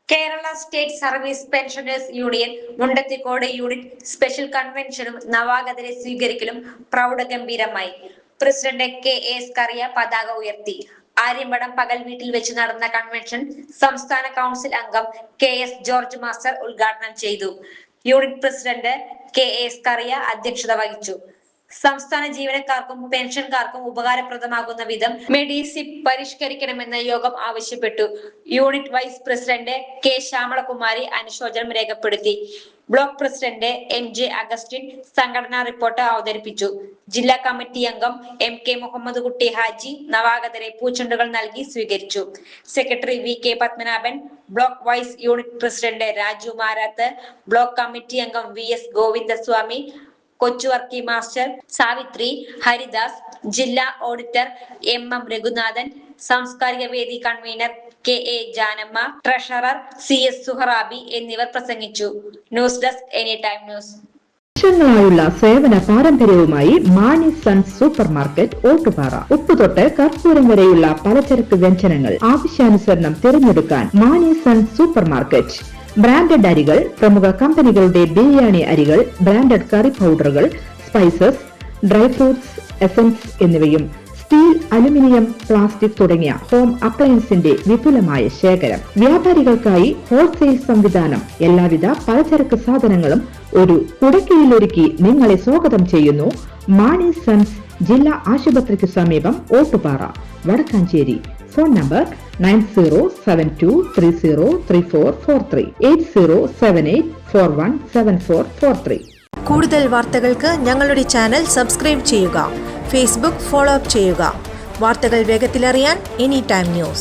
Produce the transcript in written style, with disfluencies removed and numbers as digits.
Kerala state service pensioners union Mundathikode unit special കൺവെൻഷനും നവാഗതരെ സ്വീകരിക്കലും പ്രൗഢഗംഭീരമായി. President K A. സ്കറിയ പതാക ഉയർത്തി. ആര്യമ്പടം പകൽ വീട്ടിൽ വെച്ച് നടന്ന കൺവെൻഷൻ സംസ്ഥാന കൗൺസിൽ അംഗം കെ.എസ്. ജോർജ് മാസ്റ്റർ ഉദ്ഘാടനം ചെയ്തു. Unit president K A. സ്കറിയ അധ്യക്ഷത വഹിച്ചു. സംസ്ഥാന ജീവനക്കാർക്കും പെൻഷൻകാർക്കും ഉപകാരപ്രദമാകുന്ന വിധം മെഡിസിപ്പ് പരിഷ്കരിക്കണമെന്ന് യോഗം ആവശ്യപ്പെട്ടു. Unit vice president K. Syamalakumari അനുശോചനം രേഖപ്പെടുത്തി. Block president M J. അഗസ്റ്റിൻ സംഘടനാ റിപ്പോർട്ട് അവതരിപ്പിച്ചു. ജില്ലാ കമ്മിറ്റി അംഗം എം.കെ. മുഹമ്മദ് കുട്ടി ഹാജി നവാഗതരെ പൂച്ചെണ്ടുകൾ നൽകി സ്വീകരിച്ചു. Secretary V K. Padmanabhan, block vice unit president Raju Marath, block committee അംഗം വി.എസ്. ഗോവിന്ദസ്വാമി, കൊച്ചുവർക്കി മാസ്റ്റർ, സാവിത്രി, ഹരിദാസ്, ജില്ലാ ഓഡിറ്റർ എം.എം. രഘുനാഥൻ, സാംസ്കാരിക വേദി convener K A. Janamma, treasurer C S. Suharabi എന്നിവർ പ്രസംഗിച്ചു. News desk any time news. വർഷങ്ങളായുള്ള സേവന പാരമ്പര്യവുമായി Mani sons super market Ottupara. ഉപ്പ് തൊട്ട് കർപ്പൂരം വരെയുള്ള പലചരക്ക് വ്യഞ്ജനങ്ങൾ ആവശ്യാനുസരണം തിരഞ്ഞെടുക്കാൻ Mani sons super market. Branded അരികൾ, പ്രമുഖ കമ്പനികളുടെ ബിരിയാണി അരികൾ, branded curry പൗഡറുകൾ, spices, dry fruits, essence എന്നിവയും സ്റ്റീൽ, അലുമിനിയം, പ്ലാസ്റ്റിക് തുടങ്ങിയ ഹോം അപ്ലയൻസിന്റെ വിപുലമായ ശേഖരം. വ്യാപാരികൾക്കായി ഹോൾസെയിൽ സംവിധാനം. എല്ലാവിധ പലചരക്ക് സാധനങ്ങളും ഒരു കുടക്കീഴിലൊരുക്കി നിങ്ങളെ സ്വാഗതം ചെയ്യുന്നു. മാണി സൺസ്, ജില്ലാ ആശുപത്രിക്ക് സമീപം, ഓട്ടുപാറ, വടക്കാഞ്ചേരി. Phone number 9072303443 8078417443. കൂടുതൽ വാർത്തകൾക്ക് ഞങ്ങളുടെ ചാനൽ സബ്സ്ക്രൈബ് ചെയ്യുക. ഫേസ്ബുക്ക് ഫോളോ അപ്പ് ചെയ്യുക. വാർത്തകൾ വേഗത്തിലറിയാൻ എനി ടൈം ന്യൂസ്.